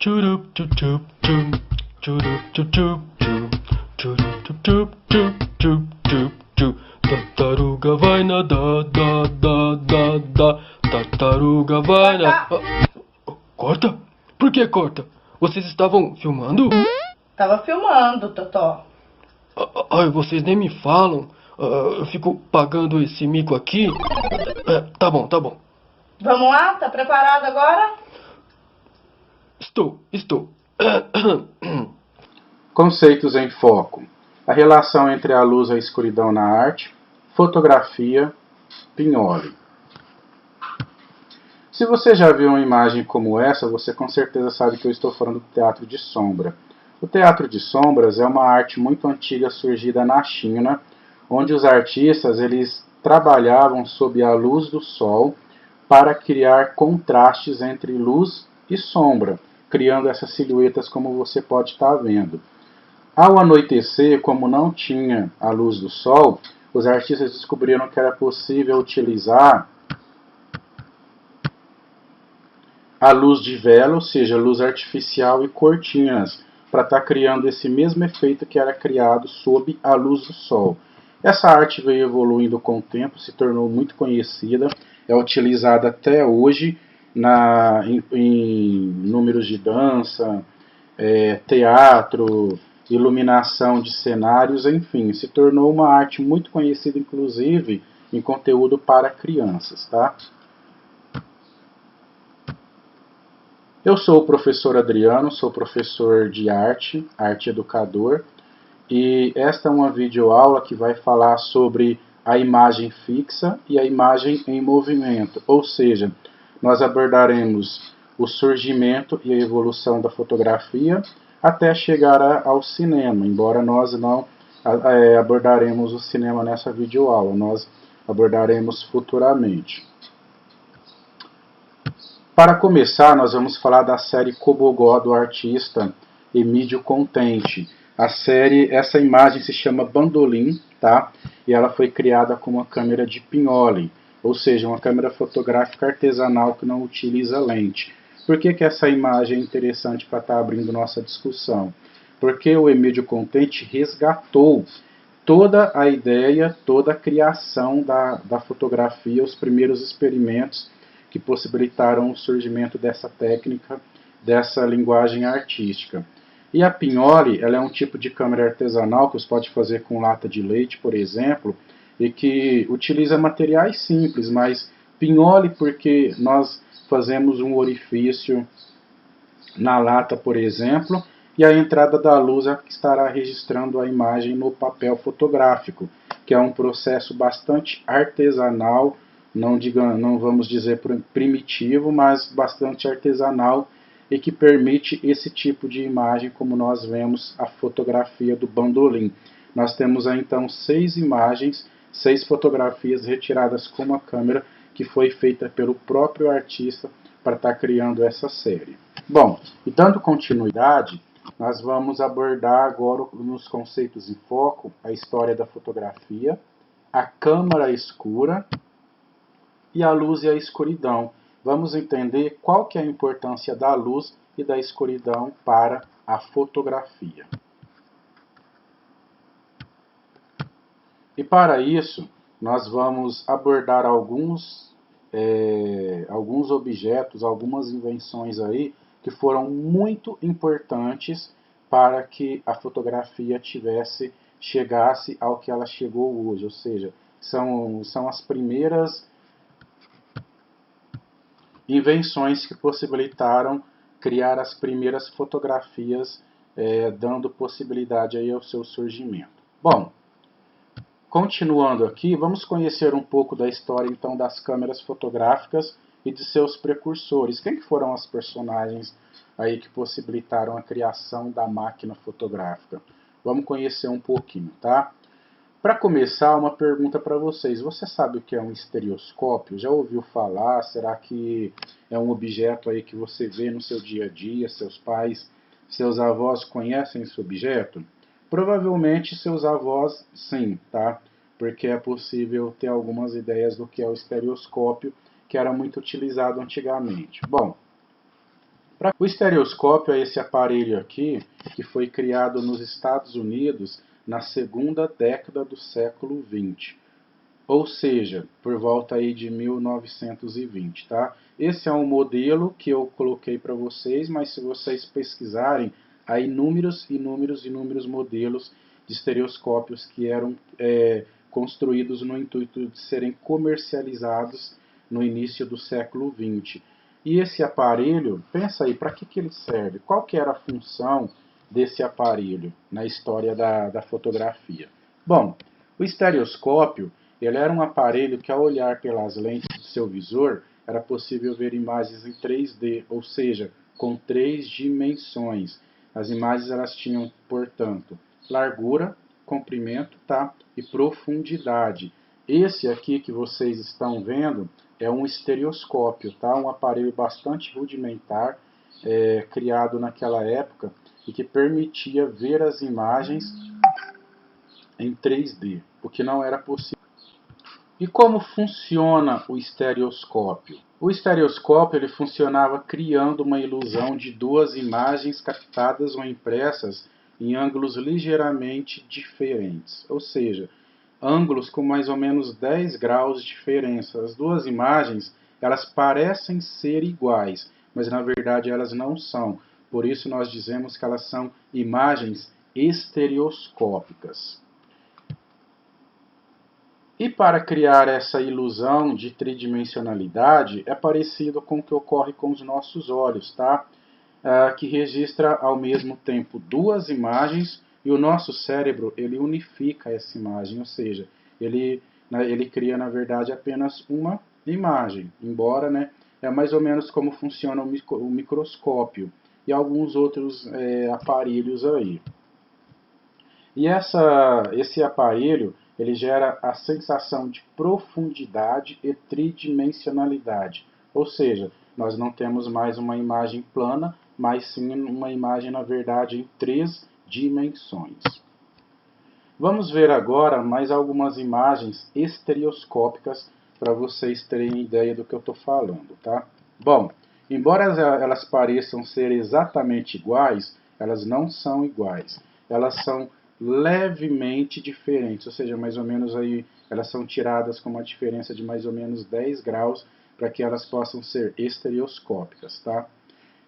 Churup chup chup chup. Churup chup chup chup. Churup chup chup chup chup chup chup. Tartaruga vai nadar, da da da da. Tartaruga vai nadar. Corta? Por que corta? Vocês estavam filmando? Tava filmando, Totó. Ai, vocês nem me falam. Eu fico pagando esse mico aqui. Tá bom, tá bom. Vamos lá? Tá preparado agora? Estou. Conceitos em foco. A relação entre a luz e a escuridão na arte. Fotografia. Pignoli. Se você já viu uma imagem como essa, você com certeza sabe que eu estou falando do teatro de sombra. O teatro de sombras é uma arte muito antiga surgida na China, onde os artistas eles trabalhavam sob a luz do sol para criar contrastes entre luz e sombra, criando essas silhuetas como você pode estar vendo. Ao anoitecer, como não tinha a luz do sol, os artistas descobriram que era possível utilizar a luz de vela, ou seja, luz artificial e cortinas, para estar criando esse mesmo efeito que era criado sob a luz do sol. Essa arte veio evoluindo com o tempo, se tornou muito conhecida, é utilizada até hoje em números de dança, teatro, iluminação de cenários, enfim, se tornou uma arte muito conhecida, inclusive em conteúdo para crianças, tá? Eu sou o professor Adriano, sou professor de arte educador, e esta é uma videoaula que vai falar sobre a imagem fixa e a imagem em movimento, ou seja, nós abordaremos o surgimento e a evolução da fotografia até chegar ao cinema, embora nós não abordaremos o cinema nessa videoaula, nós abordaremos futuramente. Para começar, nós vamos falar da série Cobogó do artista Emídio Contente. Essa imagem se chama Bandolim, tá? E ela foi criada com uma câmera de Pignoli, ou seja, uma câmera fotográfica artesanal que não utiliza lente. Por que essa imagem é interessante para estar abrindo nossa discussão? Porque o Emídio Contente resgatou toda a ideia, toda a criação da fotografia, os primeiros experimentos que possibilitaram o surgimento dessa técnica, dessa linguagem artística. E a Pignoli, ela é um tipo de câmera artesanal que você pode fazer com lata de leite, por exemplo, e que utiliza materiais simples, mas Pignoli porque nós fazemos um orifício na lata, por exemplo, e a entrada da luz é que estará registrando a imagem no papel fotográfico, que é um processo bastante artesanal, não vamos dizer primitivo, mas bastante artesanal e que permite esse tipo de imagem como nós vemos a fotografia do Bandolim. Nós temos aí então 6 imagens, 6 fotografias retiradas com uma câmera que foi feita pelo próprio artista para estar criando essa série. Bom, e dando continuidade, nós vamos abordar agora nos conceitos em foco a história da fotografia, a câmara escura e a luz e a escuridão. Vamos entender qual que é a importância da luz e da escuridão para a fotografia. E para isso, nós vamos abordar alguns objetos, algumas invenções aí que foram muito importantes para que a fotografia chegasse ao que ela chegou hoje, ou seja, são as primeiras invenções que possibilitaram criar as primeiras fotografias, dando possibilidade aí ao seu surgimento. Bom, continuando aqui, vamos conhecer um pouco da história então das câmeras fotográficas e de seus precursores. Quem que foram as personagens aí que possibilitaram a criação da máquina fotográfica? Vamos conhecer um pouquinho, tá? Para começar, uma pergunta para vocês. Você sabe o que é um estereoscópio? Já ouviu falar? Será que é um objeto aí que você vê no seu dia a dia? Seus pais, seus avós conhecem esse objeto? Provavelmente seus avós sim, tá? Porque é possível ter algumas ideias do que é o estereoscópio, que era muito utilizado antigamente. Bom, O estereoscópio é esse aparelho aqui, que foi criado nos Estados Unidos na segunda década do século XX. Ou seja, por volta aí de 1920, tá? Esse é um modelo que eu coloquei para vocês, mas se vocês pesquisarem, há inúmeros modelos de estereoscópios que eram construídos no intuito de serem comercializados no início do século XX. E esse aparelho, pensa aí, para que ele serve? Qual que era a função desse aparelho na história da fotografia? Bom, o estereoscópio ele era um aparelho que, ao olhar pelas lentes do seu visor, era possível ver imagens em 3D, ou seja, com 3 dimensões. As imagens elas tinham, portanto, largura, comprimento, tá? E profundidade. Esse aqui que vocês estão vendo é um estereoscópio, tá? Um aparelho bastante rudimentar, criado naquela época e que permitia ver as imagens em 3D, o que não era possível. E como funciona o estereoscópio? O estereoscópio ele funcionava criando uma ilusão de duas imagens captadas ou impressas em ângulos ligeiramente diferentes, ou seja, ângulos com mais ou menos 10 graus de diferença. As duas imagens elas parecem ser iguais, mas na verdade elas não são. Por isso nós dizemos que elas são imagens estereoscópicas. E para criar essa ilusão de tridimensionalidade, é parecido com o que ocorre com os nossos olhos, tá? Que registra ao mesmo tempo duas imagens e o nosso cérebro ele unifica essa imagem, ou seja, ele cria na verdade apenas uma imagem, embora é mais ou menos como funciona o microscópio e alguns outros aparelhos aí. E esse aparelho ele gera a sensação de profundidade e tridimensionalidade. Ou seja, nós não temos mais uma imagem plana, mas sim uma imagem, na verdade, em 3 dimensões. Vamos ver agora mais algumas imagens estereoscópicas para vocês terem ideia do que eu estou falando, tá? Bom, embora elas pareçam ser exatamente iguais, elas não são iguais. Elas são levemente diferentes, ou seja, mais ou menos aí elas são tiradas com uma diferença de mais ou menos 10 graus para que elas possam ser estereoscópicas, tá?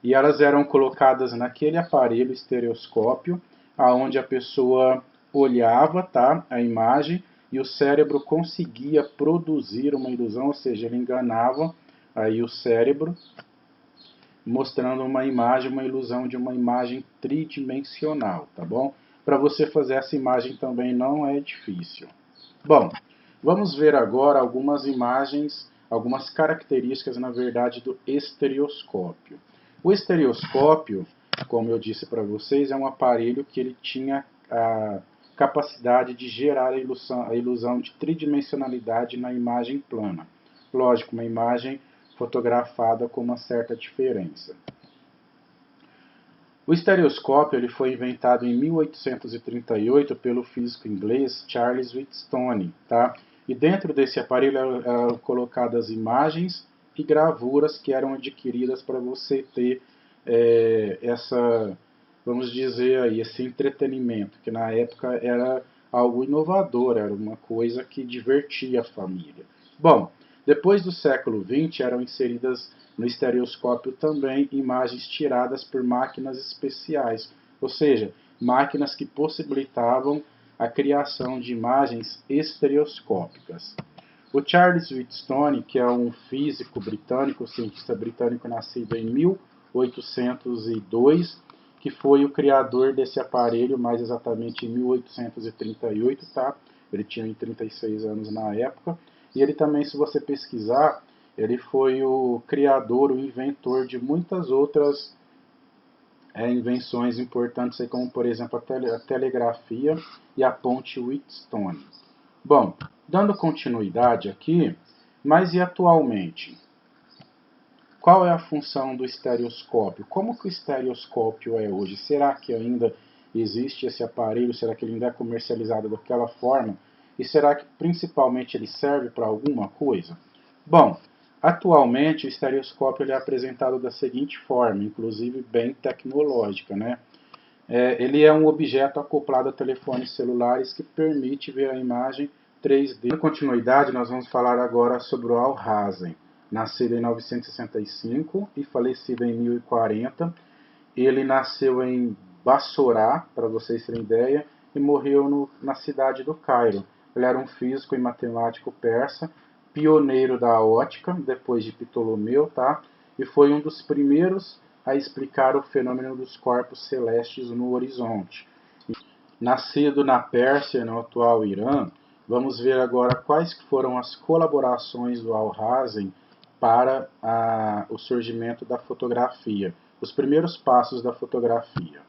E elas eram colocadas naquele aparelho estereoscópio, aonde a pessoa olhava, tá, a imagem e o cérebro conseguia produzir uma ilusão, ou seja, ele enganava aí o cérebro, mostrando uma imagem, uma ilusão de uma imagem tridimensional, tá bom? Para você fazer essa imagem também não é difícil. Bom, vamos ver agora algumas imagens, algumas características, na verdade, do estereoscópio. O estereoscópio, como eu disse para vocês, é um aparelho que ele tinha a capacidade de gerar a ilusão de tridimensionalidade na imagem plana. Lógico, uma imagem fotografada com uma certa diferença. O estereoscópio ele foi inventado em 1838 pelo físico inglês Charles Wheatstone, tá? E dentro desse aparelho eram colocadas imagens e gravuras que eram adquiridas para você ter vamos dizer aí, esse entretenimento, que na época era algo inovador, era uma coisa que divertia a família. Bom, depois do século XX eram inseridas no estereoscópio também imagens tiradas por máquinas especiais, ou seja, máquinas que possibilitavam a criação de imagens estereoscópicas. O Charles Wheatstone, que é um físico britânico, cientista britânico nascido em 1802, que foi o criador desse aparelho, mais exatamente em 1838, tá? Ele tinha 36 anos na época. E ele também, se você pesquisar, ele foi o criador, o inventor de muitas outras invenções importantes, como por exemplo a telegrafia e a ponte Wheatstone. Bom, dando continuidade aqui, mas e atualmente? Qual é a função do estereoscópio? Como que o estereoscópio é hoje? Será que ainda existe esse aparelho? Será que ele ainda é comercializado daquela forma? E será que principalmente ele serve para alguma coisa? Bom, Atualmente, o estereoscópio ele é apresentado da seguinte forma, inclusive bem tecnológica, né? Ele é um objeto acoplado a telefones celulares que permite ver a imagem 3D. Na continuidade, nós vamos falar agora sobre o Alhazen, nascido em 965 e falecido em 1040. Ele nasceu em Bassorá, para vocês terem ideia, e morreu na cidade do Cairo. Ele era um físico e matemático persa, pioneiro da ótica, depois de Ptolomeu, tá? E foi um dos primeiros a explicar o fenômeno dos corpos celestes no horizonte. Nascido na Pérsia, no atual Irã, vamos ver agora quais foram as colaborações do Alhazen para o surgimento da fotografia, os primeiros passos da fotografia.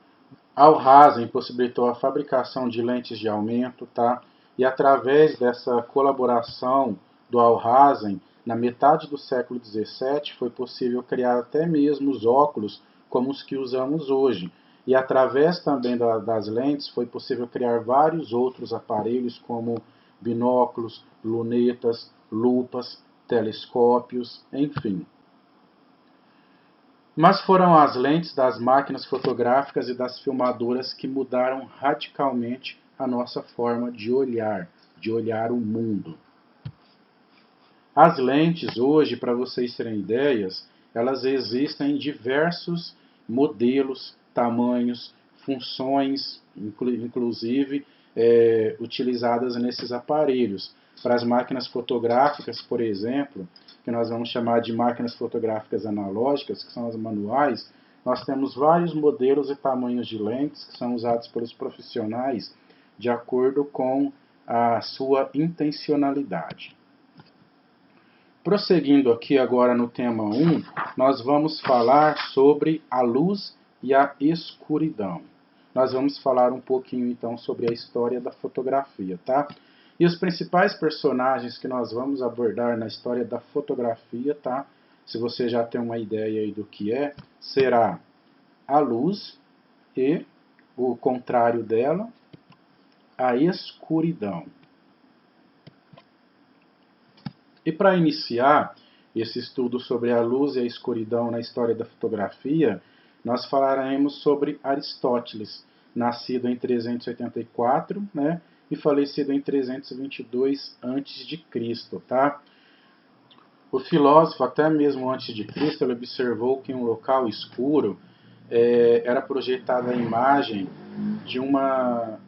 Alhazen possibilitou a fabricação de lentes de aumento, tá? E através dessa colaboração do Alhazen, na metade do século XVII, foi possível criar até mesmo os óculos como os que usamos hoje. E através também das lentes foi possível criar vários outros aparelhos como binóculos, lunetas, lupas, telescópios, enfim. Mas foram as lentes das máquinas fotográficas e das filmadoras que mudaram radicalmente a nossa forma de olhar o mundo. As lentes hoje, para vocês terem ideias, elas existem em diversos modelos, tamanhos, funções, inclusive utilizadas nesses aparelhos. Para as máquinas fotográficas, por exemplo, que nós vamos chamar de máquinas fotográficas analógicas, que são as manuais, nós temos vários modelos e tamanhos de lentes que são usados pelos profissionais de acordo com a sua intencionalidade. Prosseguindo aqui agora no tema 1, nós vamos falar sobre a luz e a escuridão. Nós vamos falar um pouquinho então sobre a história da fotografia, tá? E os principais personagens que nós vamos abordar na história da fotografia, tá? Se você já tem uma ideia aí do que será a luz e o contrário dela, a escuridão. E para iniciar esse estudo sobre a luz e a escuridão na história da fotografia, nós falaremos sobre Aristóteles, nascido em 384, né, e falecido em 322 a.C., tá? O filósofo, até mesmo antes de Cristo, ele observou que em um local escuro era projetada a imagem de uma...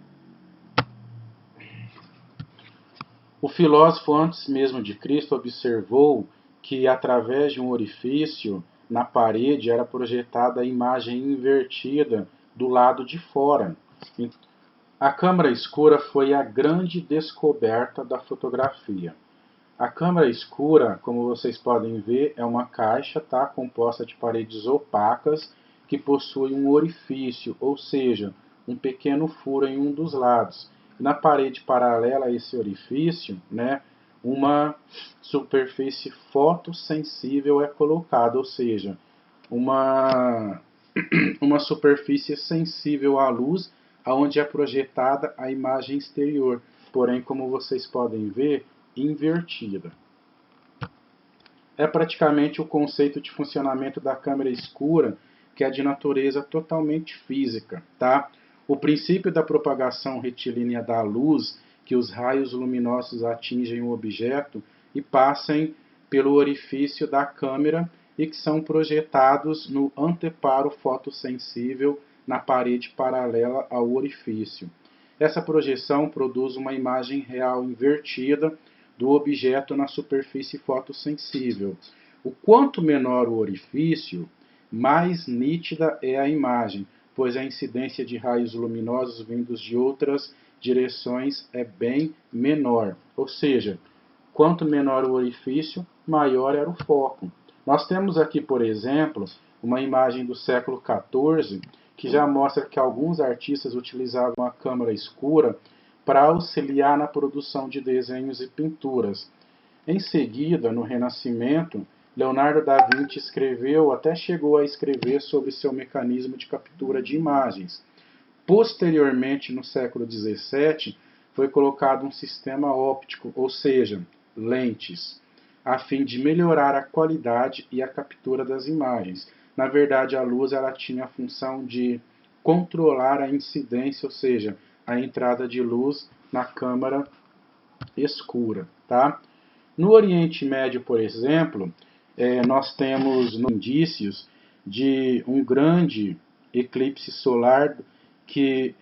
O filósofo, antes mesmo de Cristo, observou que através de um orifício na parede era projetada a imagem invertida do lado de fora. A câmara escura foi a grande descoberta da fotografia. A câmara escura, como vocês podem ver, é uma caixa, tá, composta de paredes opacas que possui um orifício, ou seja, um pequeno furo em um dos lados. Na parede paralela a esse orifício, né, uma superfície fotossensível é colocada, ou seja, uma superfície sensível à luz, onde é projetada a imagem exterior, porém, como vocês podem ver, invertida. É praticamente o conceito de funcionamento da câmera escura, que é de natureza totalmente física, tá? O princípio da propagação retilínea da luz, que os raios luminosos atingem o objeto e passem pelo orifício da câmera e que são projetados no anteparo fotossensível na parede paralela ao orifício. Essa projeção produz uma imagem real invertida do objeto na superfície fotossensível. O quanto menor o orifício, mais nítida é a imagem, pois a incidência de raios luminosos vindos de outras direções é bem menor. Ou seja, quanto menor o orifício, maior era o foco. Nós temos aqui, por exemplo, uma imagem do século XIV, que já mostra que alguns artistas utilizavam a câmara escura para auxiliar na produção de desenhos e pinturas. Em seguida, no Renascimento, Leonardo da Vinci até chegou a escrever sobre seu mecanismo de captura de imagens. Posteriormente, no século XVII, foi colocado um sistema óptico, ou seja, lentes. a fim de melhorar a qualidade e a captura das imagens. Na verdade, a luz ela tinha a função de controlar a incidência, ou seja, a entrada de luz na câmara escura. Tá? No Oriente Médio, por exemplo, nós temos indícios de um grande eclipse solar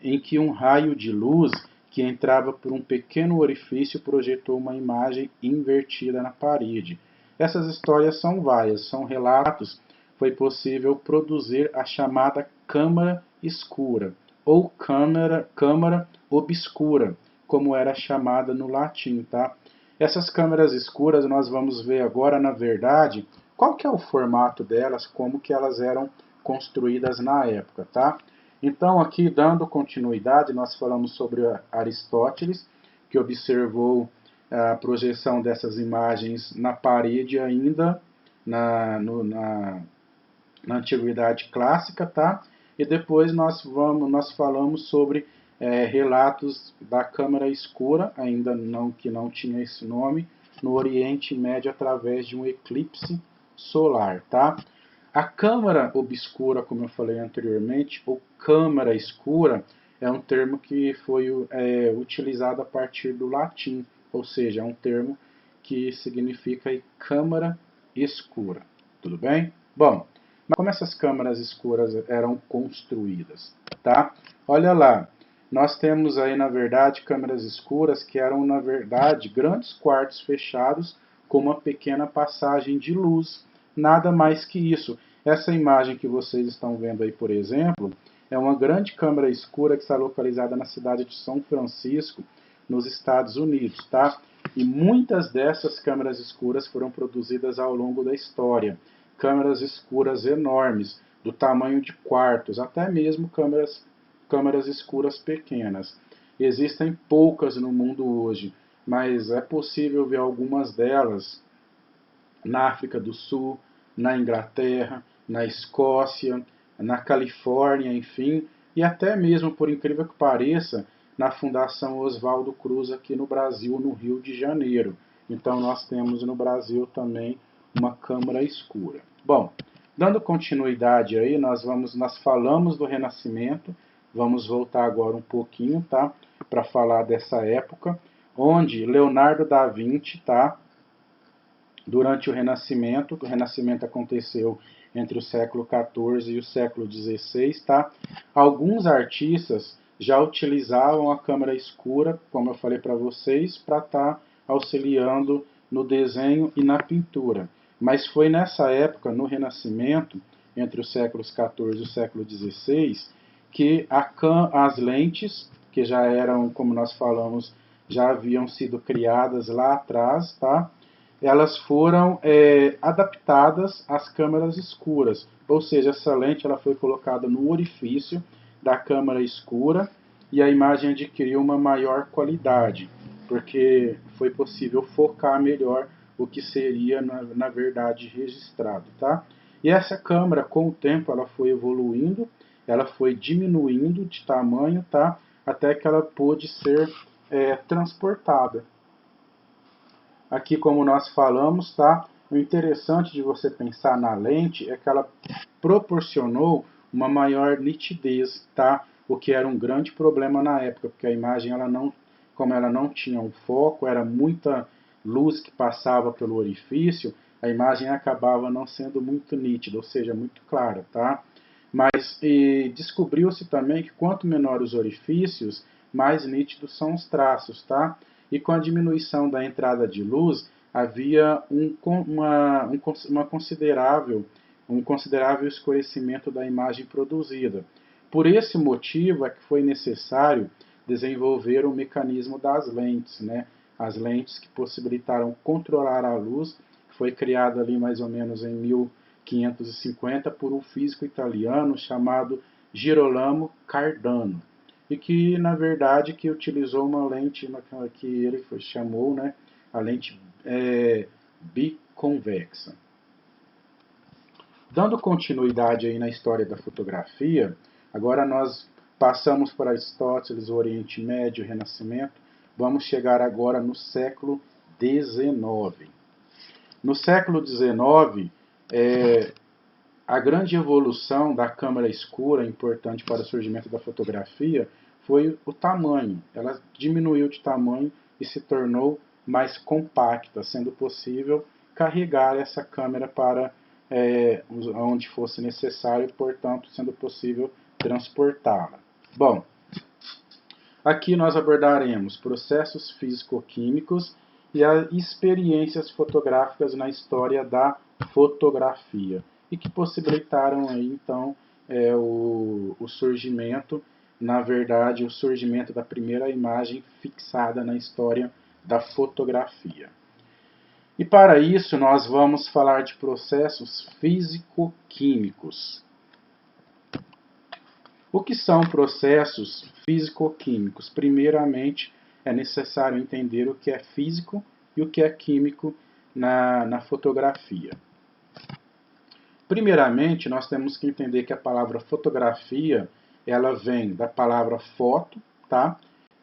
em que um raio de luz que entrava por um pequeno orifício projetou uma imagem invertida na parede. Essas histórias são várias, são relatos. Foi possível produzir a chamada câmara escura, ou câmara obscura, como era chamada no latim. Tá? Essas câmeras escuras nós vamos ver agora, na verdade, qual que é o formato delas, como que elas eram construídas na época. Tá? Então, aqui, dando continuidade, nós falamos sobre Aristóteles, que observou a projeção dessas imagens na parede ainda na Antiguidade Clássica, tá? E depois nós falamos sobre relatos da câmara escura, ainda que não tinha esse nome, no Oriente Médio através de um eclipse solar, tá? A câmara obscura, como eu falei anteriormente, ou câmara escura, é um termo que foi utilizado a partir do latim, ou seja, é um termo que significa câmara escura. Tudo bem? Bom, mas como essas câmaras escuras eram construídas? Tá? Olha lá, nós temos aí, na verdade, câmaras escuras que eram, na verdade, grandes quartos fechados com uma pequena passagem de luz. Nada mais que isso. Essa imagem que vocês estão vendo aí, por exemplo, é uma grande câmara escura que está localizada na cidade de São Francisco, nos Estados Unidos, tá? E muitas dessas câmaras escuras foram produzidas ao longo da história. Câmaras escuras enormes, do tamanho de quartos, até mesmo câmaras escuras pequenas. Existem poucas no mundo hoje, mas é possível ver algumas delas na África do Sul, na Inglaterra, na Escócia, na Califórnia, enfim, e até mesmo, por incrível que pareça, na Fundação Oswaldo Cruz aqui no Brasil, no Rio de Janeiro. Então nós temos no Brasil também uma câmara escura. Bom, dando continuidade aí, nós falamos do Renascimento, vamos voltar agora um pouquinho, tá, para falar dessa época, onde Leonardo da Vinci, tá, durante o Renascimento aconteceu entre o século XIV e o século XVI, tá? Alguns artistas já utilizavam a câmara escura, como eu falei para vocês, para estar auxiliando no desenho e na pintura. Mas foi nessa época, no Renascimento, entre os séculos XIV e o século XVI, que as lentes, que já eram, como nós falamos, já haviam sido criadas lá atrás, tá? Elas foram adaptadas às câmaras escuras, ou seja, essa lente ela foi colocada no orifício da câmara escura e a imagem adquiriu uma maior qualidade, porque foi possível focar melhor o que seria, na verdade, registrado. Tá? E essa câmera, com o tempo, ela foi evoluindo, ela foi diminuindo de tamanho, tá? Até que ela pôde ser transportada. Aqui, como nós falamos, tá? O interessante de você pensar na lente é que ela proporcionou uma maior nitidez, tá? O que era um grande problema na época, porque a imagem, como ela não tinha um foco, era muita luz que passava pelo orifício, a imagem acabava não sendo muito nítida, ou seja, muito clara, tá? Mas descobriu-se também que quanto menor os orifícios, mais nítidos são os traços, tá? E com a diminuição da entrada de luz, havia um considerável escurecimento da imagem produzida. Por esse motivo é que foi necessário desenvolver o mecanismo das lentes, né? As lentes que possibilitaram controlar a luz, foi criado ali mais ou menos em 1550 por um físico italiano chamado Girolamo Cardano, e que, na verdade, que utilizou uma lente que ele chamou, né, a lente biconvexa. Dando continuidade aí na história da fotografia, agora nós passamos para Aristóteles, o Oriente Médio, o Renascimento, vamos chegar agora no século XIX. No século XIX, a grande evolução da câmera escura, importante para o surgimento da fotografia, foi o tamanho. Ela diminuiu de tamanho e se tornou mais compacta, sendo possível carregar essa câmera para onde fosse necessário, portanto, sendo possível transportá-la. Bom, aqui nós abordaremos processos físico-químicos e as experiências fotográficas na história da fotografia e que possibilitaram aí, então, o surgimento, na verdade, o surgimento da primeira imagem fixada na história da fotografia. E para isso nós vamos falar de processos físico-químicos. O que são processos físico-químicos? Primeiramente, é necessário entender o que é físico e o que é químico na fotografia. Primeiramente, nós temos que entender que a palavra fotografia, ela vem da palavra foto, tá?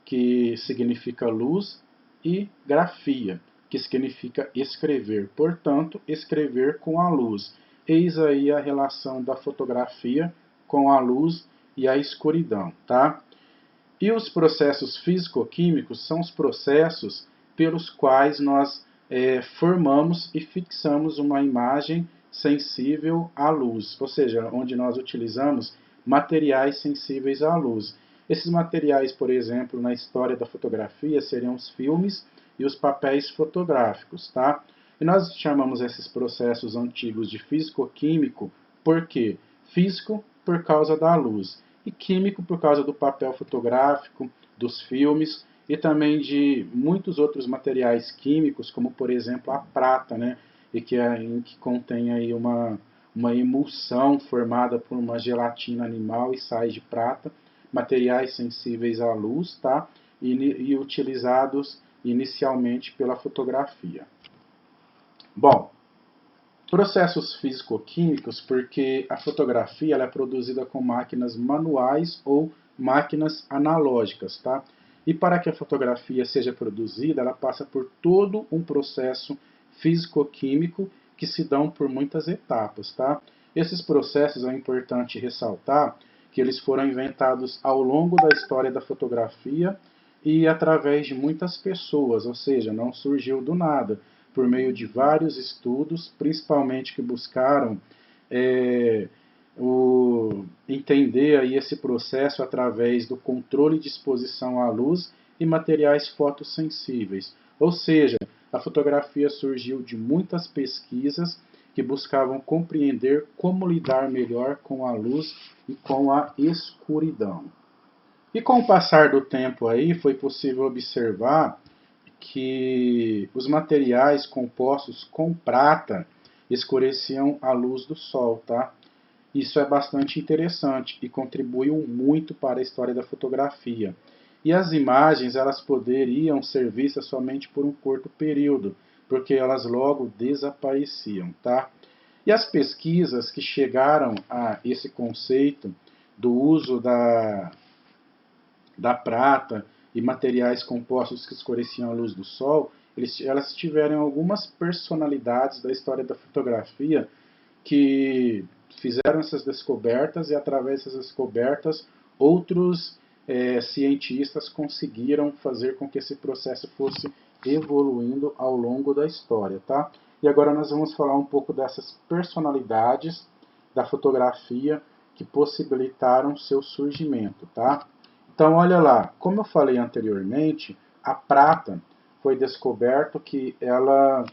Que significa luz, e grafia, que significa escrever. Portanto, escrever com a luz. Eis aí a relação da fotografia com a luz e a escuridão, tá? E os processos físico-químicos são os processos pelos quais nós formamos e fixamos uma imagem sensível à luz, ou seja, onde nós utilizamos materiais sensíveis à luz. Esses materiais, por exemplo, na história da fotografia, seriam os filmes e os papéis fotográficos, tá? E nós chamamos esses processos antigos de físico-químico, por quê? Físico, por causa da luz, e químico, por causa do papel fotográfico, dos filmes, e também de muitos outros materiais químicos, como, por exemplo, a prata, né? E que contém aí uma emulsão formada por uma gelatina animal e sais de prata, materiais sensíveis à luz, tá? E utilizados inicialmente pela fotografia. Bom, processos físico-químicos, porque a fotografia ela é produzida com máquinas manuais ou máquinas analógicas, tá? E para que a fotografia seja produzida, ela passa por todo um processo físico-químico que se dão por muitas etapas, tá? Esses processos é importante ressaltar que eles foram inventados ao longo da história da fotografia e através de muitas pessoas, ou seja, não surgiu do nada, por meio de vários estudos, principalmente que buscaram entender aí esse processo através do controle de exposição à luz e materiais fotossensíveis. Ou seja, a fotografia surgiu de muitas pesquisas que buscavam compreender como lidar melhor com a luz e com a escuridão. E com o passar do tempo aí foi possível observar que os materiais compostos com prata escureciam a luz do sol, tá? Isso é bastante interessante e contribuiu muito para a história da fotografia. E as imagens elas poderiam ser vistas somente por um curto período, porque elas logo desapareciam, tá? E as pesquisas que chegaram a esse conceito do uso da prata e materiais compostos que escureciam a luz do sol, elas tiveram algumas personalidades da história da fotografia que fizeram essas descobertas e através dessas descobertas outros cientistas conseguiram fazer com que esse processo fosse evoluindo ao longo da história, tá? E agora nós vamos falar um pouco dessas personalidades da fotografia que possibilitaram seu surgimento, tá? Então, olha lá, como eu falei anteriormente, a prata foi descoberto que ela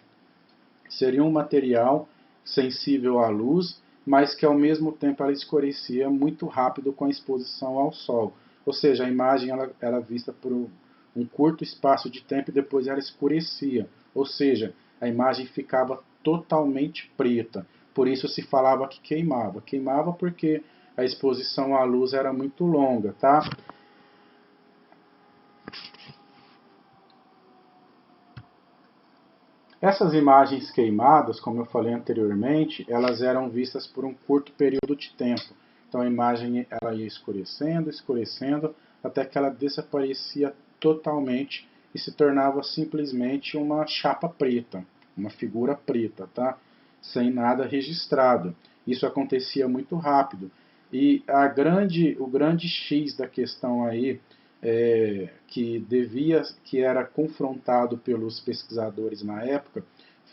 seria um material sensível à luz, mas que ao mesmo tempo ela escurecia muito rápido com a exposição ao sol. Ou seja, a imagem ela era vista por um curto espaço de tempo e depois ela escurecia. Ou seja, a imagem ficava totalmente preta. Por isso se falava que queimava. Queimava porque a exposição à luz era muito longa, tá? Essas imagens queimadas, como eu falei anteriormente, elas eram vistas por um curto período de tempo. Então a imagem ela ia escurecendo, escurecendo, até que ela desaparecia totalmente e se tornava simplesmente uma chapa preta. uma figura preta, tá? Sem nada registrado. Isso acontecia muito rápido. E o grande X da questão aí, que era confrontado pelos pesquisadores na época,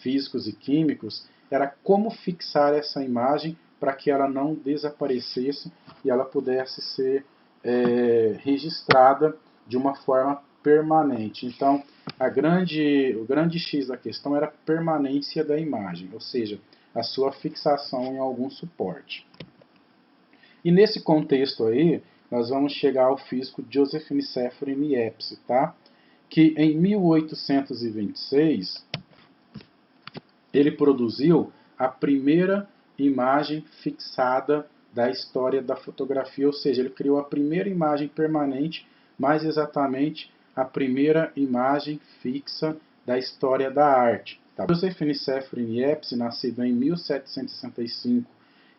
físicos e químicos, era como fixar essa imagem para que ela não desaparecesse e ela pudesse ser registrada de uma forma permanente. Então, o grande X da questão era a permanência da imagem, ou seja, a sua fixação em algum suporte. E nesse contexto aí, nós vamos chegar ao físico Joseph Nicéphore Niepce, tá? Que em 1826 ele produziu a primeira imagem fixada da história da fotografia, ou seja, ele criou a primeira imagem permanente, mais exatamente a primeira imagem fixa da história da arte. Tá? Joseph Nicéphore Niepce, nascido em 1765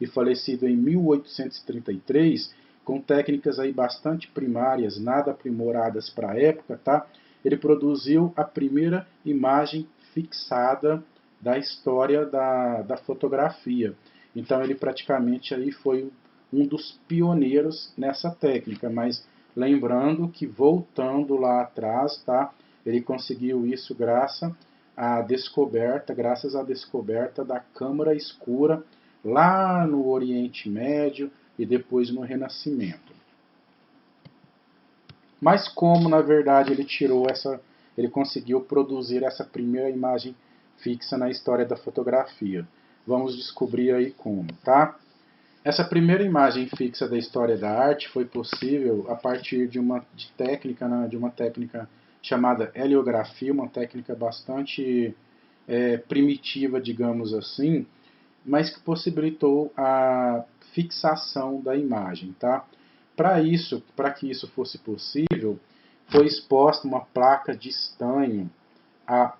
e falecido em 1833, com técnicas aí bastante primárias, nada aprimoradas para a época, tá? Ele produziu a primeira imagem fixada da história da fotografia. Então ele praticamente aí foi um dos pioneiros nessa técnica, mas lembrando que voltando lá atrás, tá? Ele conseguiu isso graças à descoberta da câmara escura lá no Oriente Médio e depois no Renascimento. Mas como na verdade ele conseguiu produzir essa primeira imagem fixa na história da fotografia? Vamos descobrir aí como, tá? Essa primeira imagem fixa da história da arte foi possível a partir de uma técnica chamada heliografia, uma técnica bastante primitiva, digamos assim, mas que possibilitou a fixação da imagem, tá? Para que isso fosse possível, foi exposta uma placa de estanho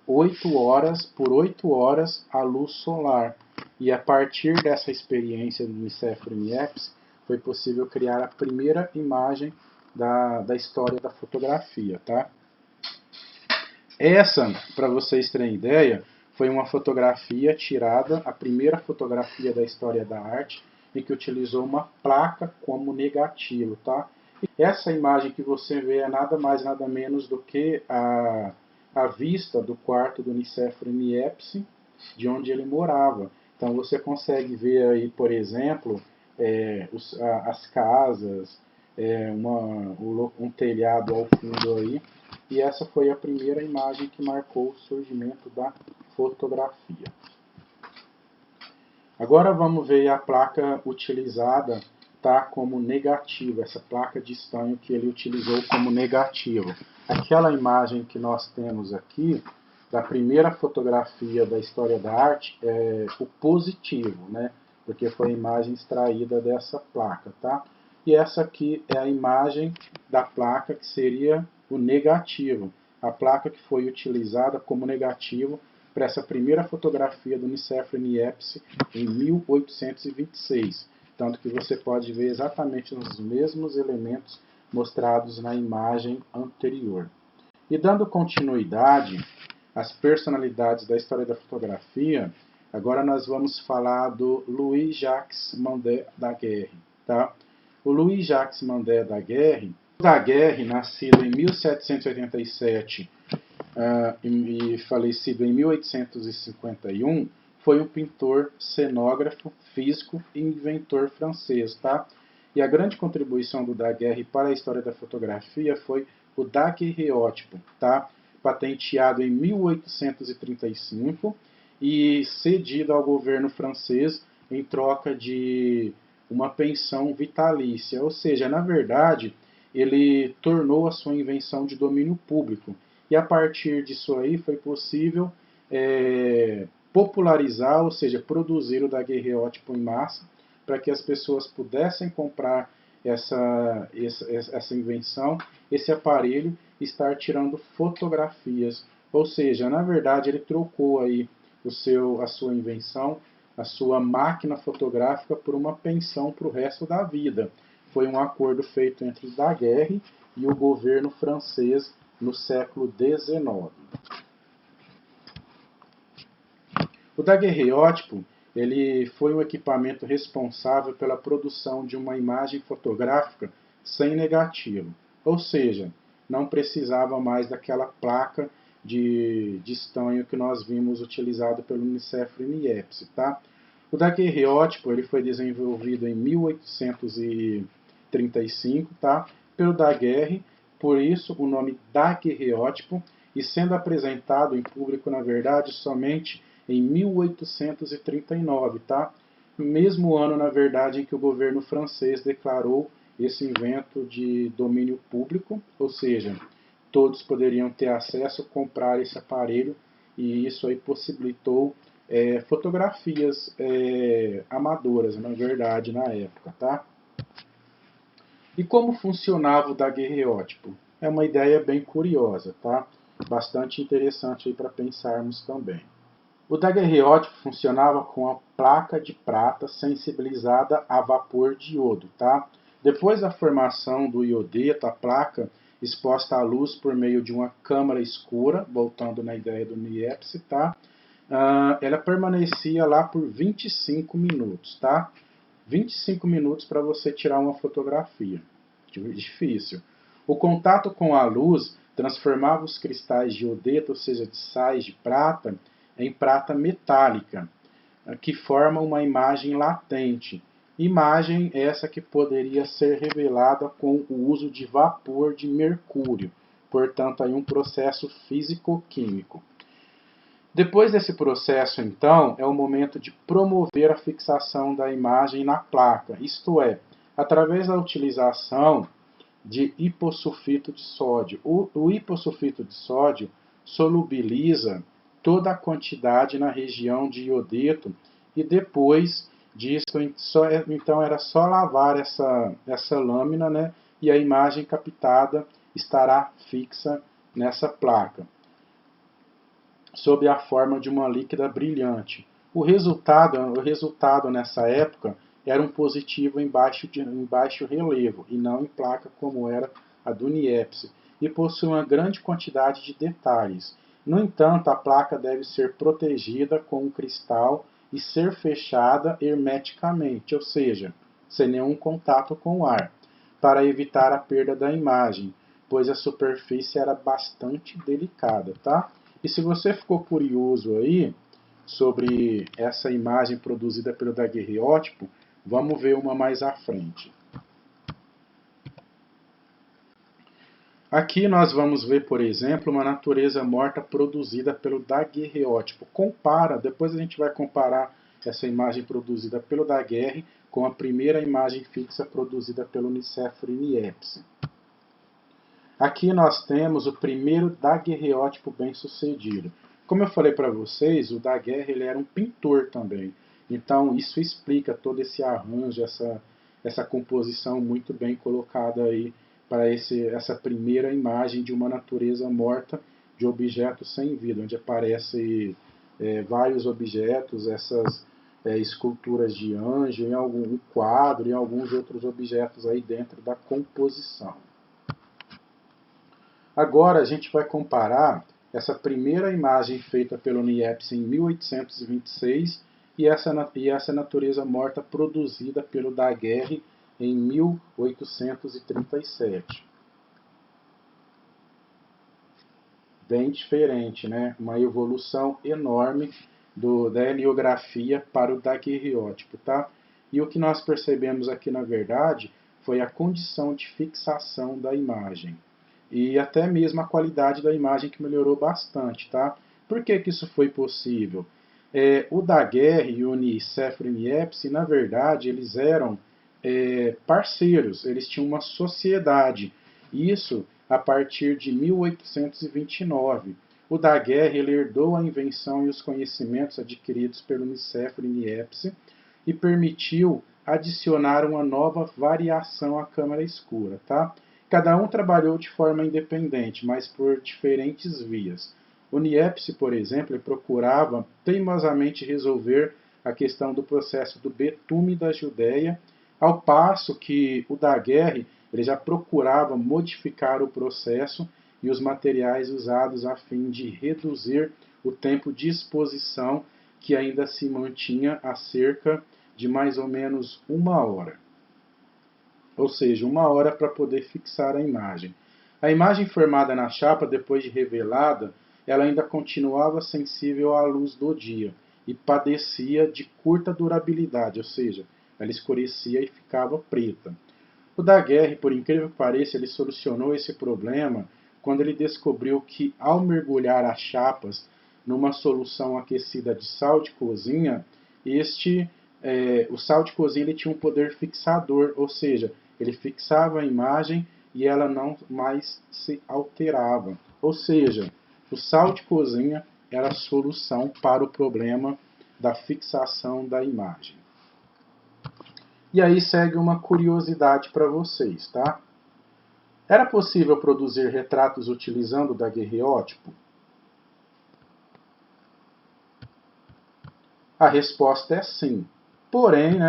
por 8 horas à luz solar. E a partir dessa experiência do Nicéphore Niepce, foi possível criar a primeira imagem da história da fotografia, tá? Essa, para vocês terem ideia, foi uma fotografia tirada, a primeira fotografia da história da arte, em que utilizou uma placa como negativo, tá? Essa imagem que você vê é nada mais, nada menos do que a vista do quarto do Nicéphore Niepce, de onde ele morava. Então você consegue ver aí, por exemplo, as casas, um telhado ao fundo aí, e essa foi a primeira imagem que marcou o surgimento da fotografia. Agora vamos ver a placa utilizada, tá, como negativo, essa placa de estanho que ele utilizou como negativo. Aquela imagem que nós temos aqui, da primeira fotografia da história da arte, é o positivo, né? Porque foi a imagem extraída dessa placa, tá? E essa aqui é a imagem da placa que seria o negativo. A placa que foi utilizada como negativo para essa primeira fotografia do Nicéphore Niepce em 1826. Tanto que você pode ver exatamente os mesmos elementos mostrados na imagem anterior. E dando continuidade às personalidades da história da fotografia, agora nós vamos falar do Louis-Jacques Mandé Daguerre. Tá? O Louis-Jacques Mandé Daguerre, nascido em 1787 e falecido em 1851, foi um pintor, cenógrafo, físico e inventor francês. Tá? E a grande contribuição do Daguerre para a história da fotografia foi o daguerreótipo, tá? Patenteado em 1835 e cedido ao governo francês em troca de uma pensão vitalícia. Ou seja, na verdade, ele tornou a sua invenção de domínio público. E a partir disso aí foi possível popularizar, ou seja, produzir o daguerreótipo em massa, para que as pessoas pudessem comprar essa invenção, esse aparelho, estar tirando fotografias. Ou seja, na verdade, ele trocou aí a sua invenção, a sua máquina fotográfica por uma pensão para o resto da vida. Foi um acordo feito entre Daguerre e o governo francês no século XIX. O daguerreótipo ele foi um equipamento responsável pela produção de uma imagem fotográfica sem negativo, ou seja, não precisava mais daquela placa de estanho que nós vimos utilizado pelo Nicefro e Niepce, tá? O daguerreótipo ele foi desenvolvido em 1835, tá? Pelo Daguerre, por isso o nome daguerreótipo, e sendo apresentado em público, na verdade, somente em 1839, tá? Mesmo ano, na verdade, em que o governo francês declarou esse invento de domínio público, ou seja, todos poderiam ter acesso, comprar esse aparelho, e isso aí possibilitou fotografias amadoras, na verdade, na época, tá? E como funcionava o daguerreótipo? É uma ideia bem curiosa, tá? Bastante interessante para pensarmos também. O daguerreótipo funcionava com a placa de prata sensibilizada a vapor de iodo, tá? Depois da formação do iodeto, a placa exposta à luz por meio de uma câmara escura, voltando na ideia do Niepce, tá? Ela permanecia lá por 25 minutos, tá? 25 minutos para você tirar uma fotografia. Difícil. O contato com a luz transformava os cristais de iodeto, ou seja, de sais de prata, em prata metálica, que forma uma imagem latente. Imagem essa que poderia ser revelada com o uso de vapor de mercúrio, portanto, aí um processo físico-químico. Depois desse processo, então, é o momento de promover a fixação da imagem na placa, isto é, através da utilização de hipossulfito de sódio. O hipossulfito de sódio solubiliza toda a quantidade na região de iodeto e depois disso, então era só lavar essa lâmina, né, e a imagem captada estará fixa nessa placa, sob a forma de uma líquida brilhante. O resultado nessa época era um positivo em baixo relevo, e não em placa como era a do Niepce, e possui uma grande quantidade de detalhes. No entanto, a placa deve ser protegida com um cristal e ser fechada hermeticamente, ou seja, sem nenhum contato com o ar, para evitar a perda da imagem, pois a superfície era bastante delicada, tá? E se você ficou curioso aí sobre essa imagem produzida pelo daguerreótipo, vamos ver uma mais à frente. Aqui nós vamos ver, por exemplo, uma natureza morta produzida pelo daguerreótipo. Depois a gente vai comparar essa imagem produzida pelo Daguerre com a primeira imagem fixa produzida pelo Nicefro e Niepce. Aqui nós temos o primeiro daguerreótipo bem-sucedido. Como eu falei para vocês, o Daguerre ele era um pintor também. Então isso explica todo esse arranjo, essa composição muito bem colocada aí para essa primeira imagem de uma natureza morta de objetos sem vida, onde aparecem vários objetos, essas esculturas de anjo, em algum quadro e alguns outros objetos aí dentro da composição. Agora a gente vai comparar essa primeira imagem feita pelo Niepce em 1826 e essa natureza morta produzida pelo Daguerre em 1837. Bem diferente, né? Uma evolução enorme da heliografia para o daguerreótipo, tá? E o que nós percebemos aqui, na verdade, foi a condição de fixação da imagem. E até mesmo a qualidade da imagem que melhorou bastante, tá? Por que isso foi possível? O Daguerre e o Nicefro e Niepce, na verdade, eles eram parceiros, eles tinham uma sociedade. Isso a partir de 1829. O Daguerre ele herdou a invenção e os conhecimentos adquiridos pelo Nicefro e Niepce e permitiu adicionar uma nova variação à câmara escura, tá? Cada um trabalhou de forma independente, mas por diferentes vias. O Niepce, por exemplo, procurava teimosamente resolver a questão do processo do betume da Judéia, ao passo que o Daguerre ele já procurava modificar o processo e os materiais usados a fim de reduzir o tempo de exposição que ainda se mantinha a cerca de mais ou menos 1 hora. Ou seja, 1 hora para poder fixar a imagem. A imagem formada na chapa, depois de revelada, ela ainda continuava sensível à luz do dia e padecia de curta durabilidade, ou seja, ela escurecia e ficava preta. O Daguerre, por incrível que pareça, ele solucionou esse problema quando ele descobriu que, ao mergulhar as chapas numa solução aquecida de sal de cozinha, o sal de cozinha ele tinha um poder fixador, ou seja, ele fixava a imagem e ela não mais se alterava. Ou seja, o sal de cozinha era a solução para o problema da fixação da imagem. E aí segue uma curiosidade para vocês, tá? Era possível produzir retratos utilizando o daguerreótipo? A resposta é sim, porém,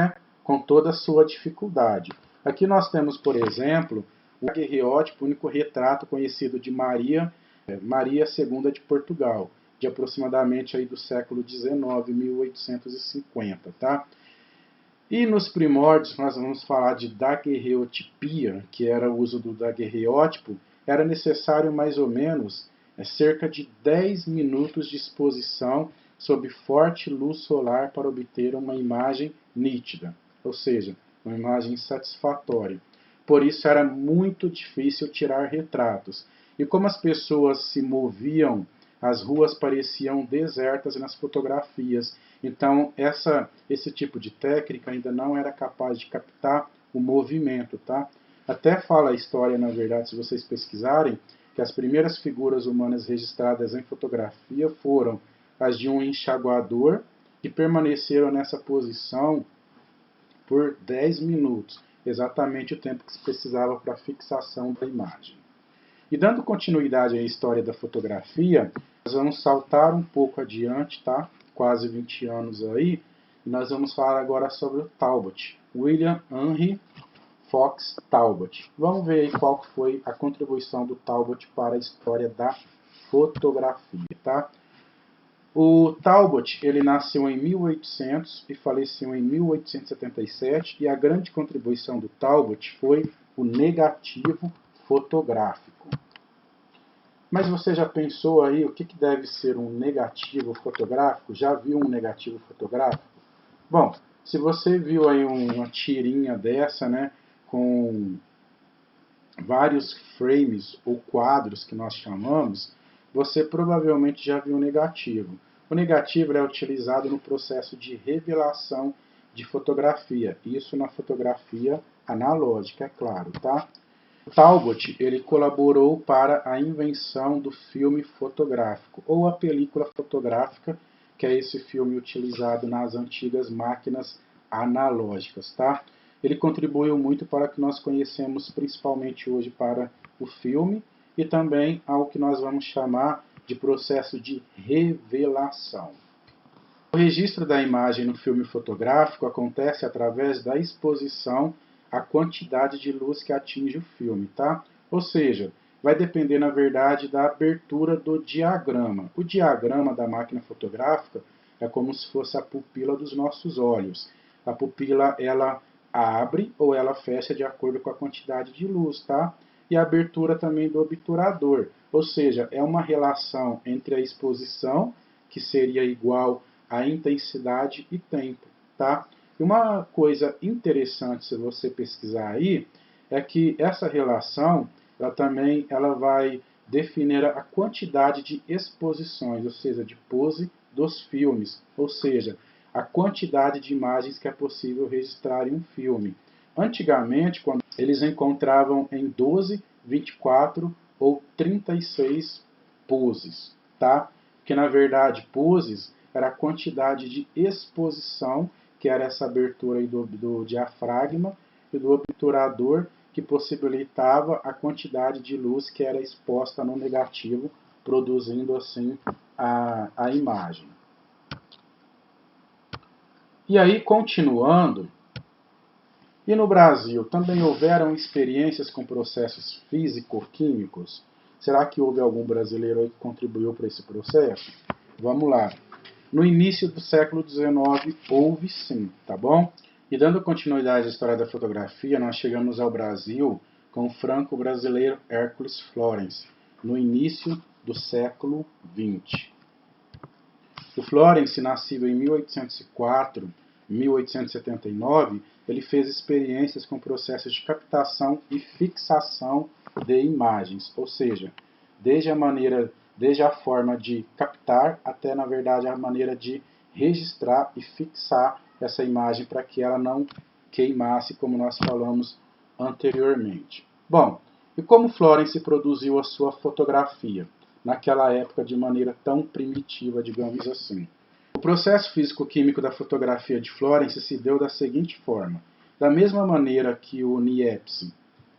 com toda a sua dificuldade. Aqui nós temos, por exemplo, o daguerreótipo, o único retrato conhecido de Maria II de Portugal, de aproximadamente aí do século XIX, 1850, tá? E nos primórdios, nós vamos falar de daguerreotipia, que era o uso do daguerreótipo, era necessário mais ou menos cerca de 10 minutos de exposição sob forte luz solar para obter uma imagem nítida, ou seja, uma imagem satisfatória. Por isso era muito difícil tirar retratos. E como as pessoas se moviam, as ruas pareciam desertas nas fotografias. Então, esse tipo de técnica ainda não era capaz de captar o movimento, tá? Até fala a história, na verdade, se vocês pesquisarem, que as primeiras figuras humanas registradas em fotografia foram as de um enxaguador, que permaneceram nessa posição por 10 minutos, exatamente o tempo que se precisava para a fixação da imagem. E dando continuidade à história da fotografia, nós vamos saltar um pouco adiante, tá? Quase 20 anos aí, e nós vamos falar agora sobre o Talbot, William Henry Fox Talbot. Vamos ver aí qual foi a contribuição do Talbot para a história da fotografia, tá? O Talbot, ele nasceu em 1800 e faleceu em 1877, e a grande contribuição do Talbot foi o negativo fotográfico. Mas você já pensou aí o que deve ser um negativo fotográfico? Já viu um negativo fotográfico? Bom, se você viu aí uma tirinha dessa, com vários frames ou quadros que nós chamamos, você provavelmente já viu um negativo. O negativo é utilizado no processo de revelação de fotografia, isso na fotografia analógica, é claro, tá? Talbot, ele colaborou para a invenção do filme fotográfico, ou a película fotográfica, que é esse filme utilizado nas antigas máquinas analógicas, tá? Ele contribuiu muito para o que nós conhecemos principalmente hoje para o filme e também ao que nós vamos chamar de processo de revelação. O registro da imagem no filme fotográfico acontece através da exposição à quantidade de luz que atinge o filme, tá? Ou seja, vai depender, na verdade, da abertura do diagrama. O diagrama da máquina fotográfica é como se fosse a pupila dos nossos olhos. A pupila, ela abre ou ela fecha de acordo com a quantidade de luz, tá? E a abertura também do obturador. Ou seja, é uma relação entre a exposição, que seria igual à intensidade e tempo, tá? E uma coisa interessante, se você pesquisar aí, é que essa relação, ela vai definir a quantidade de exposições, ou seja, de pose dos filmes, ou seja, a quantidade de imagens que é possível registrar em um filme. Antigamente, quando eles encontravam em 12, 24 ou 36 poses, tá? Que na verdade poses era a quantidade de exposição, que era essa abertura aí do diafragma e do obturador, que possibilitava a quantidade de luz que era exposta no negativo, produzindo assim a imagem. E aí, continuando, e no Brasil também houveram experiências com processos físico-químicos? Será que houve algum brasileiro aí que contribuiu para esse processo? Vamos lá. No início do século XIX houve sim, tá bom? E dando continuidade à história da fotografia, nós chegamos ao Brasil com o franco-brasileiro Hércules Florence, no início do século XX. O Florence, nascido em 1804, 1879, ele fez experiências com processos de captação e fixação de imagens, ou seja, desde a forma de captar até, na verdade, a maneira de registrar e fixar essa imagem para que ela não queimasse, como nós falamos anteriormente. Bom, e como Florence produziu a sua fotografia naquela época de maneira tão primitiva, digamos assim? O processo físico-químico da fotografia de Florence se deu da seguinte forma. Da mesma maneira que o Niepce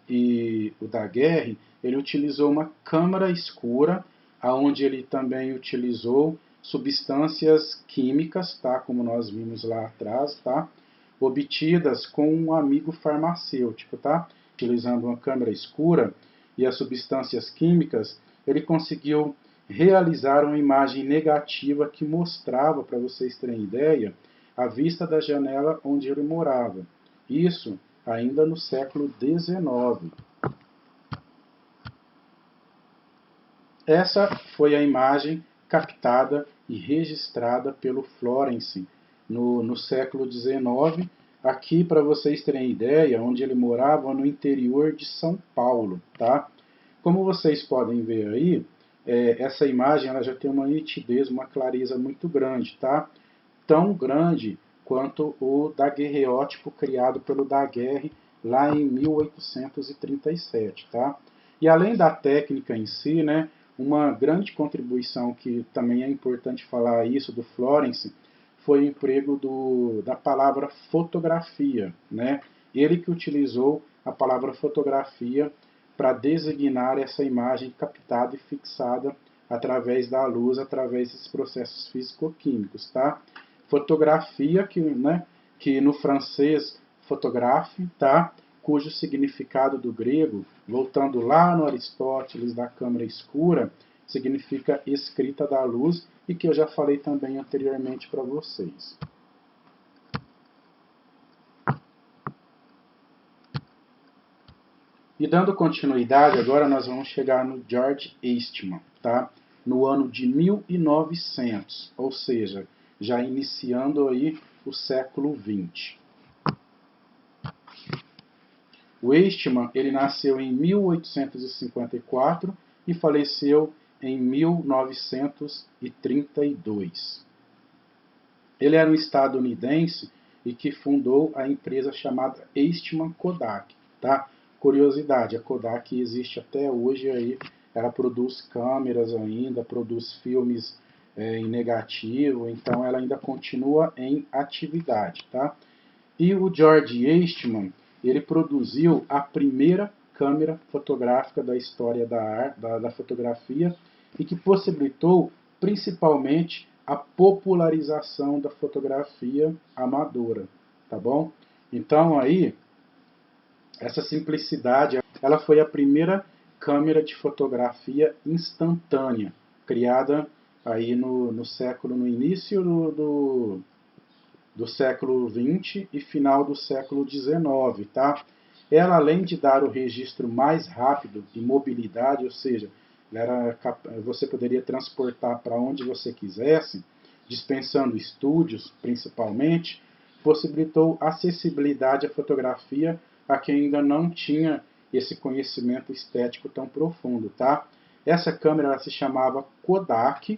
e o Daguerre, ele utilizou uma câmara escura, onde ele também utilizou substâncias químicas, tá? Como nós vimos lá atrás, tá? Obtidas com um amigo farmacêutico, tá? Utilizando uma câmara escura e as substâncias químicas, ele conseguiu realizar uma imagem negativa que mostrava, para vocês terem ideia, a vista da janela onde ele morava. Isso ainda no século XIX. Essa foi a imagem captada e registrada pelo Florence no século XIX, aqui para vocês terem ideia, onde ele morava no interior de São Paulo. Tá? Como vocês podem ver aí, essa imagem ela já tem uma nitidez, uma clareza muito grande, tá? Tão grande quanto o daguerreótipo criado pelo Daguerre lá em 1837. Tá? E além da técnica em si, né, uma grande contribuição que também é importante falar isso do Florence foi o emprego da palavra fotografia. Né? Ele que utilizou a palavra fotografia para designar essa imagem captada e fixada através da luz, através desses processos físico-químicos. Tá? Fotografia, que no francês photographe, tá? Cujo significado do grego, voltando lá no Aristóteles da câmara escura, significa escrita da luz, e que eu já falei também anteriormente para vocês. E dando continuidade, agora nós vamos chegar no George Eastman, tá? No ano de 1900, ou seja, já iniciando aí o século XX. O Eastman, ele nasceu em 1854 e faleceu em 1932. Ele era um estadunidense e que fundou a empresa chamada Eastman Kodak. Tá? Curiosidade, a Kodak existe até hoje, aí, ela produz câmeras ainda, produz filmes em negativo, então ela ainda continua em atividade. Tá? E o George Eastman, ele produziu a primeira câmera fotográfica da história da fotografia e que possibilitou principalmente a popularização da fotografia amadora, tá bom? Então aí, essa simplicidade, ela foi a primeira câmera de fotografia instantânea, criada aí no início do século XX e final do século XIX, tá? Ela, além de dar o registro mais rápido de mobilidade, ou seja, você poderia transportar para onde você quisesse, dispensando estúdios, principalmente, possibilitou acessibilidade à fotografia a quem ainda não tinha esse conhecimento estético tão profundo, tá? Essa câmera ela se chamava Kodak,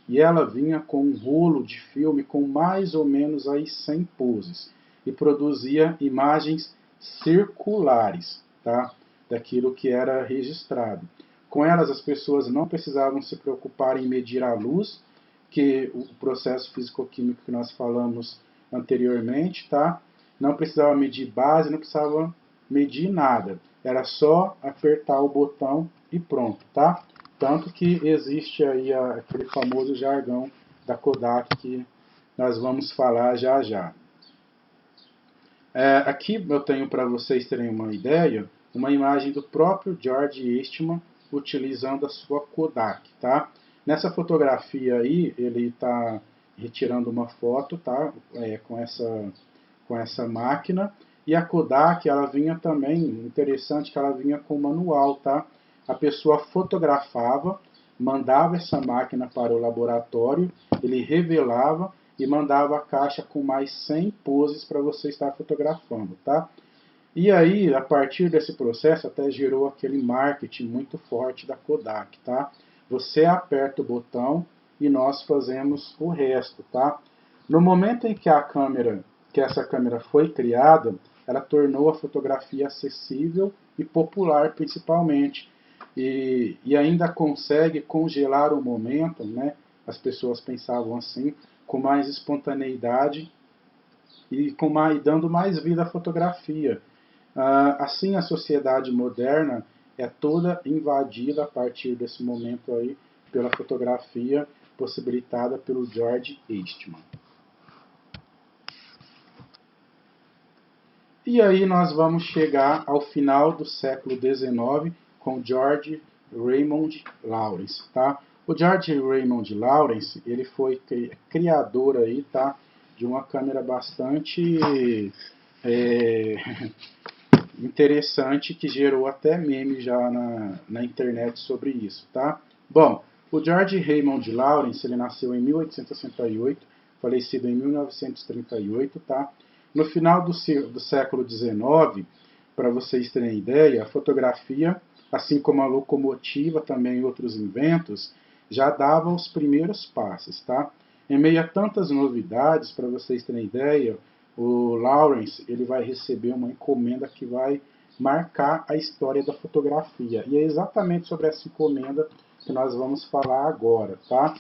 e ela vinha com um rolo de filme com mais ou menos aí 100 poses e produzia imagens circulares, tá? Daquilo que era registrado. Com elas as pessoas não precisavam se preocupar em medir a luz, que o processo físico-químico que nós falamos anteriormente, tá? Não precisava medir base, não precisava medir nada. Era só apertar o botão e pronto, tá? Tanto que existe aí aquele famoso jargão da Kodak que nós vamos falar já já. Aqui eu tenho para vocês terem uma ideia, uma imagem do próprio George Eastman utilizando a sua Kodak. Tá? Nessa fotografia aí, ele está retirando uma foto, tá? Com essa máquina. E a Kodak, ela vinha também, interessante que ela vinha com manual, tá? A pessoa fotografava, mandava essa máquina para o laboratório, ele revelava e mandava a caixa com mais 100 poses para você estar fotografando, tá? E aí, a partir desse processo, até gerou aquele marketing muito forte da Kodak, tá? Você aperta o botão e nós fazemos o resto, tá? No momento em que essa câmera foi criada, ela tornou a fotografia acessível e popular, principalmente. E ainda consegue congelar o momento, né? As pessoas pensavam assim, com mais espontaneidade e dando mais vida à fotografia. Assim, a sociedade moderna é toda invadida a partir desse momento aí pela fotografia possibilitada pelo George Eastman. E aí nós vamos chegar ao final do século XIX com George Raymond Lawrence, tá? O George Raymond Lawrence, ele foi criador aí, tá? De uma câmera bastante interessante, que gerou até meme já na internet sobre isso, tá? Bom, o George Raymond Lawrence, ele nasceu em 1868, falecido em 1938, tá? No final do século XIX, para vocês terem ideia, a fotografia, assim como a locomotiva, também outros inventos, já davam os primeiros passos, tá? Em meio a tantas novidades, para vocês terem ideia, o Lawrence, ele vai receber uma encomenda que vai marcar a história da fotografia. E é exatamente sobre essa encomenda que nós vamos falar agora, tá?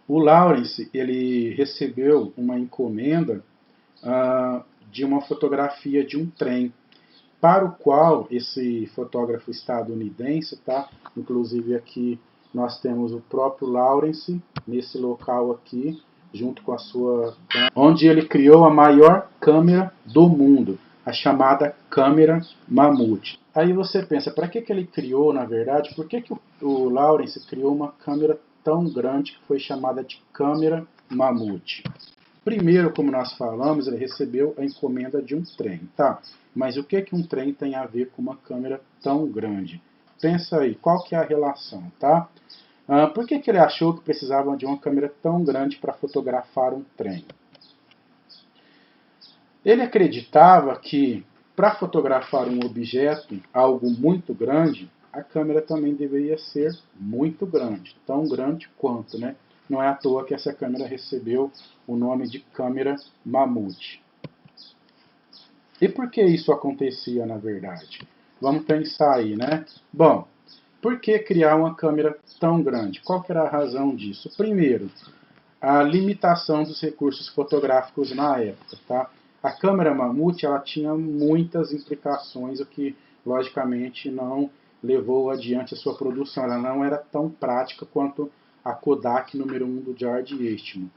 O Lawrence, ele recebeu uma encomenda de uma fotografia de um trem, para o qual esse fotógrafo estadunidense, tá? Inclusive aqui nós temos o próprio Lawrence, nesse local aqui, junto com a sua câmera, onde ele criou a maior câmera do mundo, a chamada câmera Mammoth. Aí você pensa, para que ele criou, na verdade, por que o Lawrence criou uma câmera tão grande que foi chamada de câmera Mammoth? Primeiro, como nós falamos, ele recebeu a encomenda de um trem, tá? Mas o que um trem tem a ver com uma câmera tão grande? Pensa aí, qual que é a relação, tá? Por que ele achou que precisava de uma câmera tão grande para fotografar um trem? Ele acreditava que, para fotografar um objeto, algo muito grande, a câmera também deveria ser muito grande, tão grande quanto, né? Não é à toa que essa câmera recebeu o nome de câmera Mammoth. E por que isso acontecia, na verdade? Vamos pensar aí, né? Bom, por que criar uma câmera tão grande? Qual que era a razão disso? Primeiro, a limitação dos recursos fotográficos na época, tá? A câmera Mammoth, ela tinha muitas implicações, o que logicamente não levou adiante a sua produção. Ela não era tão prática quanto a Kodak número 1 do George Eastman.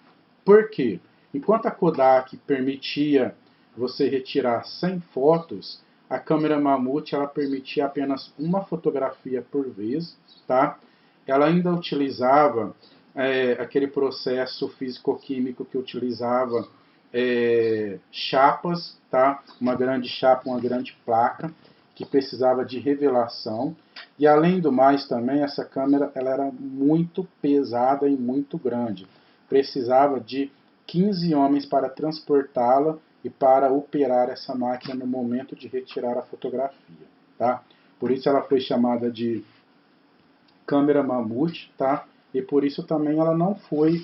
Por quê? Enquanto a Kodak permitia você retirar 100 fotos, a câmera Mammoth, ela permitia apenas uma fotografia por vez, tá? Ela ainda utilizava aquele processo físico-químico que utilizava chapas, tá? Uma grande chapa, uma grande placa, que precisava de revelação. E além do mais também, essa câmera ela era muito pesada e muito grande. Precisava de 15 homens para transportá-la e para operar essa máquina no momento de retirar a fotografia, tá? Por isso ela foi chamada de câmera Mammoth, tá? E por isso também ela não foi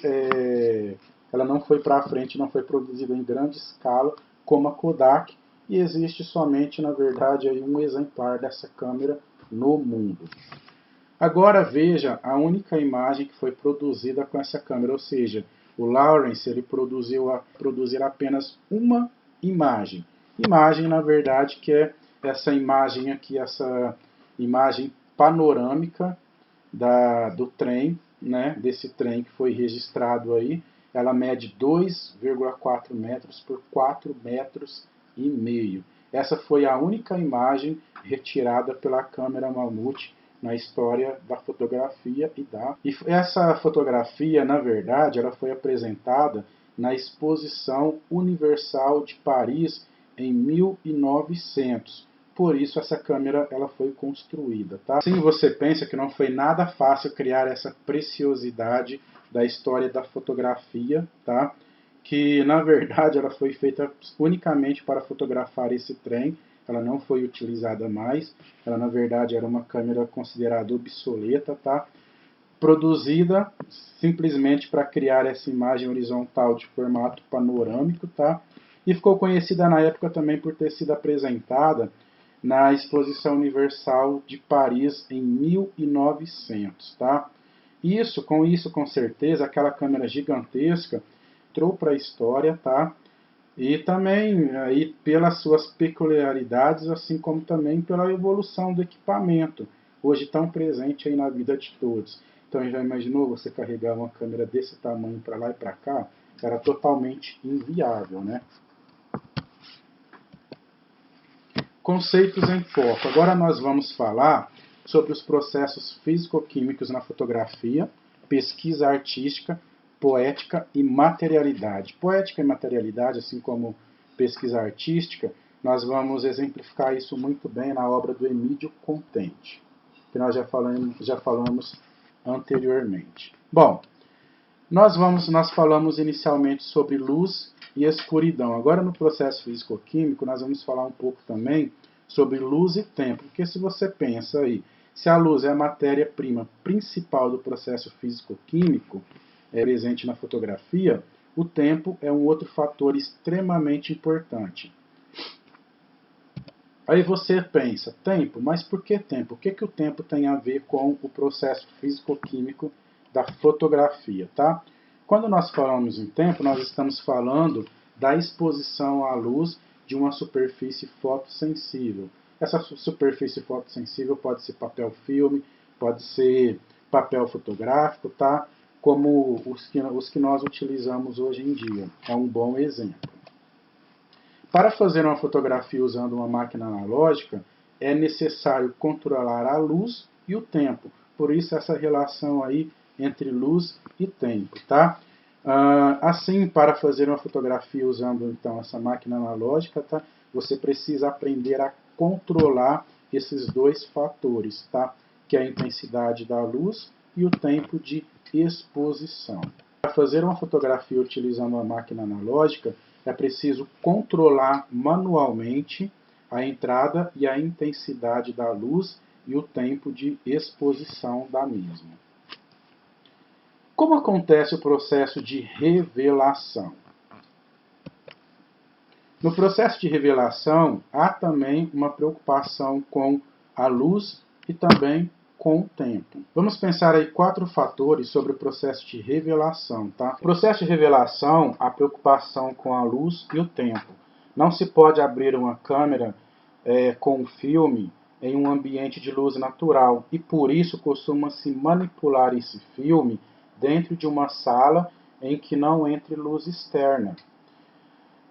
para frente, não foi produzida em grande escala como a Kodak, e existe somente, na verdade, aí um exemplar dessa câmera no mundo. Agora veja a única imagem que foi produzida com essa câmera, ou seja, o Lawrence ele produzir apenas uma imagem. Imagem, na verdade, que é essa imagem aqui, essa imagem panorâmica do trem, né, desse trem que foi registrado aí. Ela mede 2,4 metros por 4 metros e meio. Essa foi a única imagem retirada pela câmera Mammoth na história da fotografia e essa fotografia, na verdade, ela foi apresentada na Exposição Universal de Paris em 1900. Por isso essa câmera ela foi construída, tá? Assim você pensa que não foi nada fácil criar essa preciosidade da história da fotografia, tá? Que na verdade ela foi feita unicamente para fotografar esse trem. Ela não foi utilizada mais. Ela na verdade era uma câmera considerada obsoleta, tá? Produzida simplesmente para criar essa imagem horizontal de formato panorâmico, tá? E ficou conhecida na época também por ter sido apresentada na Exposição Universal de Paris em 1900, tá? Com isso, com certeza, aquela câmera gigantesca entrou para a história, tá? E também aí, pelas suas peculiaridades, assim como também pela evolução do equipamento, hoje tão presente aí na vida de todos. Então, já imaginou você carregar uma câmera desse tamanho para lá e para cá? Era totalmente inviável, né? Conceitos em foco. Agora nós vamos falar sobre os processos físico-químicos na fotografia, pesquisa artística, poética e materialidade. Poética e materialidade, assim como pesquisa artística, nós vamos exemplificar isso muito bem na obra do Emídio Contente, que nós já falamos anteriormente. Bom, nós falamos inicialmente sobre luz e escuridão. Agora no processo físico-químico nós vamos falar um pouco também sobre luz e tempo, porque se você pensa aí, se a luz é a matéria-prima principal do processo físico-químico presente na fotografia, o tempo é um outro fator extremamente importante. Aí você pensa, tempo, mas por que tempo? O que o tempo tem a ver com o processo físico-químico da fotografia, tá? Quando nós falamos em tempo, nós estamos falando da exposição à luz de uma superfície fotossensível. Essa superfície fotossensível pode ser papel filme, pode ser papel fotográfico, tá? Como os que nós utilizamos hoje em dia. É um bom exemplo. Para fazer uma fotografia usando uma máquina analógica, é necessário controlar a luz e o tempo. Por isso essa relação aí entre luz e tempo, tá? Assim, para fazer uma fotografia usando então essa máquina analógica, tá? Você precisa aprender a controlar esses dois fatores, tá? Que é a intensidade da luz e o tempo de exposição. Para fazer uma fotografia utilizando uma máquina analógica, é preciso controlar manualmente a entrada e a intensidade da luz e o tempo de exposição da mesma. Como acontece o processo de revelação? No processo de revelação, há também uma preocupação com a luz e também com o tempo. Vamos pensar aí 4 fatores sobre o processo de revelação, tá? No processo de revelação, a preocupação com a luz e o tempo. Não se pode abrir uma câmera com um filme em um ambiente de luz natural e por isso costuma-se manipular esse filme dentro de uma sala em que não entre luz externa,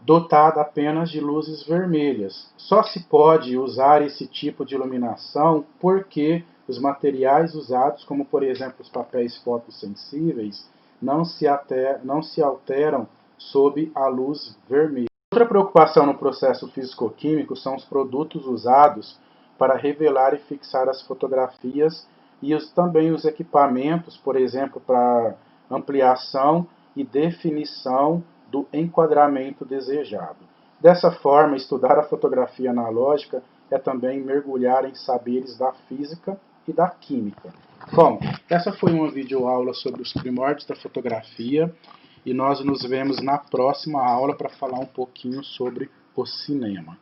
dotada apenas de luzes vermelhas. Só se pode usar esse tipo de iluminação porque os materiais usados, como por exemplo os papéis fotossensíveis, não se alteram sob a luz vermelha. Outra preocupação no processo físico-químico são os produtos usados para revelar e fixar as fotografias e também os equipamentos, por exemplo, para ampliação e definição do enquadramento desejado. Dessa forma, estudar a fotografia analógica é também mergulhar em saberes da física e da química. Bom, essa foi uma videoaula sobre os primórdios da fotografia e nós nos vemos na próxima aula para falar um pouquinho sobre o cinema.